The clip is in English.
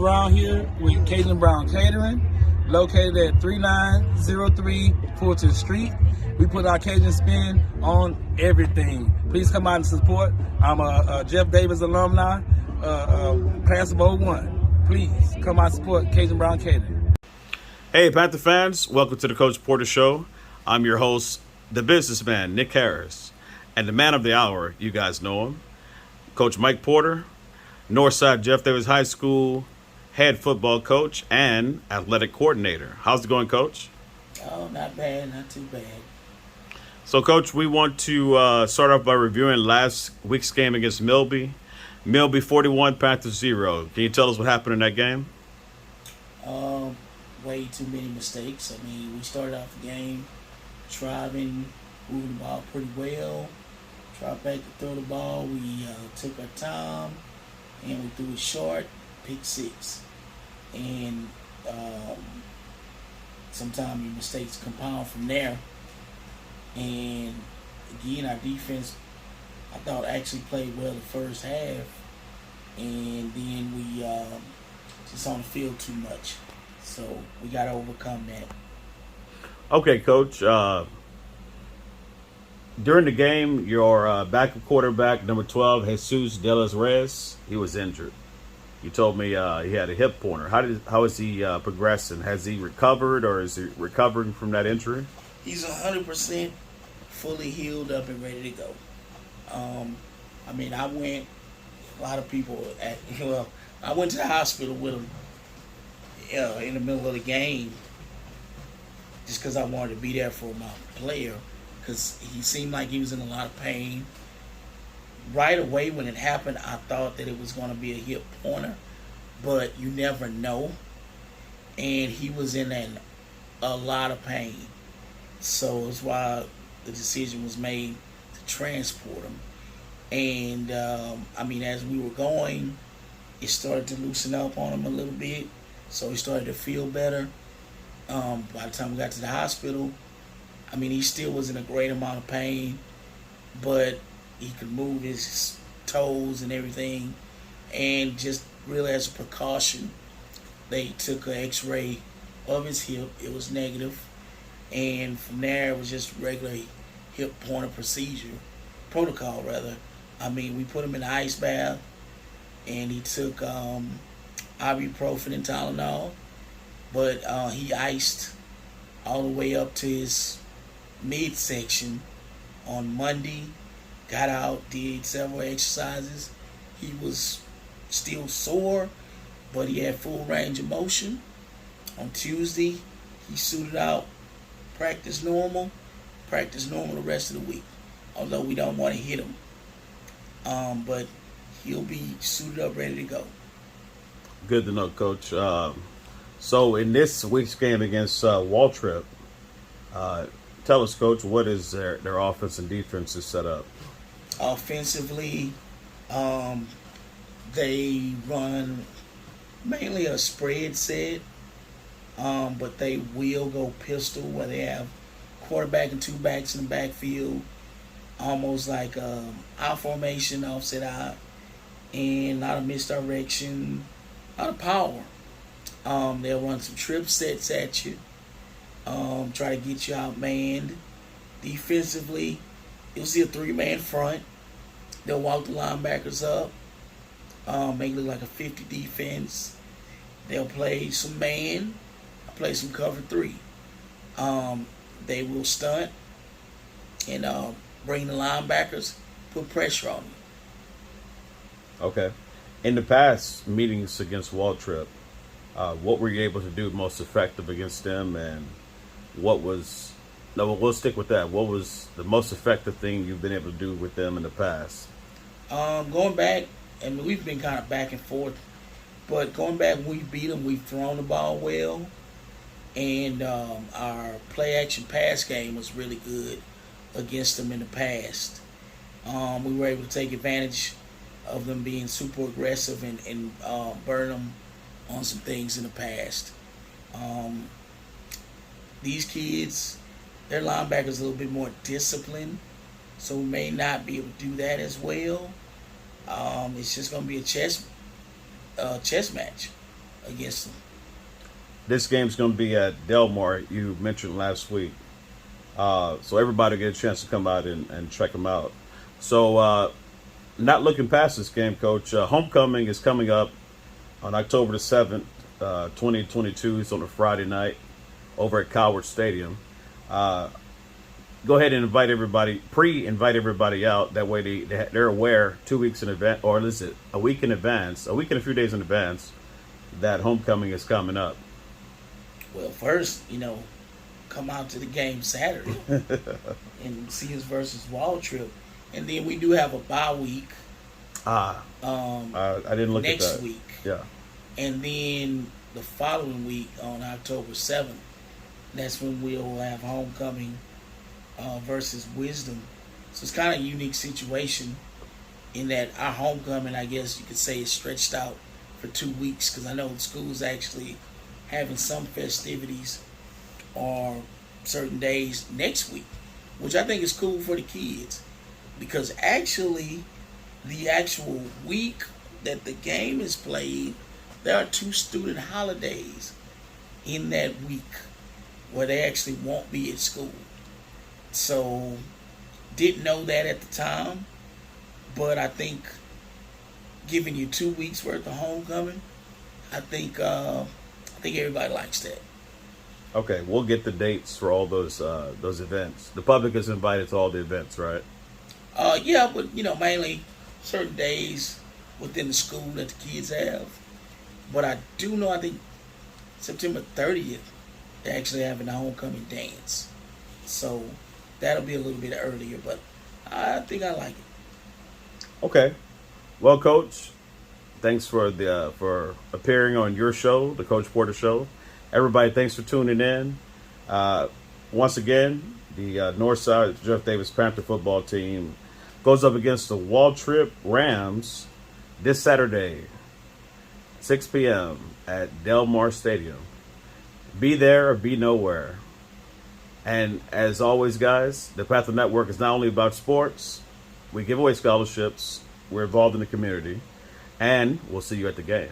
Brown here with Cajun Brown Catering, located at 3903 Fulton Street. We put our Cajun spin on everything. Please come out and support. I'm a Jeff Davis alumni, class of 01. Please come out and support Cajun Brown Catering. Hey, Panther fans, welcome to the Coach Porter Show. I'm your host, the businessman, Nick Harris, and the man of the hour, you guys know him, Coach Mike Porter, Northside Jeff Davis High School head football coach and athletic coordinator. How's it going, Coach? Oh, not bad, not too bad. So, Coach, we want to start off by reviewing last week's game against Milby. Milby 41, Panthers 0. Can you tell us what happened in that game? Way too many mistakes. I mean, we started off the game driving, moving the ball pretty well. Tried back to throw the ball. We took our time, and we threw it short, pick six. And sometimes your mistakes compound from there. And again, our defense, I thought, actually played well the first half. And then we just on the field too much. So we got to overcome that. Okay, Coach. During the game, your backup quarterback, number 12, Jesus de los Reyes, he was injured. You told me he had a hip pointer. How is he progressing? Has he recovered, or is he recovering from that injury? He's 100% fully healed up and ready to go. I mean, I went to the hospital with him in the middle of the game just because I wanted to be there for my player, because he seemed like he was in a lot of pain. Right away when it happened, I thought that it was going to be a hip pointer, but you never know. And he was in a lot of pain. So that's why the decision was made to transport him. And, I mean, as we were going, it started to loosen up on him a little bit. So he started to feel better. By the time we got to the hospital, I mean, he still was in a great amount of pain, but he could move his toes and everything. And just really as a precaution, they took an x-ray of his hip. It was negative. And from there, it was just regular hip pointer protocol. I mean, we put him in an ice bath, and he took ibuprofen and Tylenol, but he iced all the way up to his midsection on Monday. Got out, did several exercises. He was still sore, but he had full range of motion. On Tuesday, he suited out, practiced normal the rest of the week. Although we don't want to hit him. But he'll be suited up, ready to go. Good to know, Coach. So in this week's game against Waltrip, tell us, Coach, what is their offense and defense is set up? Offensively, they run mainly a spread set, but they will go pistol, where they have quarterback and two backs in the backfield, almost like out formation, offset out, and a lot of misdirection, a lot of power. They'll run some trip sets at you, try to get you outmanned. Defensively, you'll see a three-man front. They'll walk the linebackers up, make it look like a 50 defense. They'll play some man, play some cover three. They will stunt and bring the linebackers, put pressure on them. Okay. In the past meetings against Waltrip, what were you able to do most effective against them, and we'll stick with that. What was the most effective thing you've been able to do with them in the past? Going back, and we've been kind of back and forth, but going back when we beat them, we've thrown the ball well, and our play-action pass game was really good against them in the past. We were able to take advantage of them being super aggressive and burn them on some things in the past. These kids, their linebackers a little bit more disciplined, so we may not be able to do that as well. It's just going to be a chess match. against them. This game's going to be at Delmar, you mentioned last week. So everybody get a chance to come out and check them out. So not looking past this game, Coach. Homecoming is coming up on October the 7th, 2022. It's on a Friday night over at Coward Stadium. Go ahead and invite everybody out. That way they're aware 2 weeks in advance, or is it a week in advance, a few days in advance, that homecoming is coming up. Well, first, come out to the game Saturday and see us versus Waltrip. And then we do have a bye week. I didn't look at that. Next week. Yeah. And then the following week on October 7th, that's when we'll have homecoming versus Wisdom. So it's kind of a unique situation in that our homecoming, I guess you could say, is stretched out for 2 weeks, because I know the school's actually having some festivities or certain days next week, which I think is cool for the kids, because actually the actual week that the game is played, there are 2 student holidays in that week where they actually won't be at school. So didn't know that at the time, but I think giving you 2 weeks worth of homecoming, I think everybody likes that. Okay, we'll get the dates for all those events. The public is invited to all the events, right? Yeah, but mainly certain days within the school that the kids have. But I do know, I think September 30th, they're actually having a homecoming dance. So that'll be a little bit earlier, but I think I like it. Okay. Well, Coach, thanks for appearing on your show, the Coach Porter Show. Everybody, thanks for tuning in. Once again, the Northside Jeff Davis Panther football team goes up against the Waltrip Rams this Saturday, 6 p.m. at Delmar Stadium. Be there or be nowhere. And as always, guys, the Panther Network is not only about sports. We give away scholarships. We're involved in the community. And we'll see you at the game.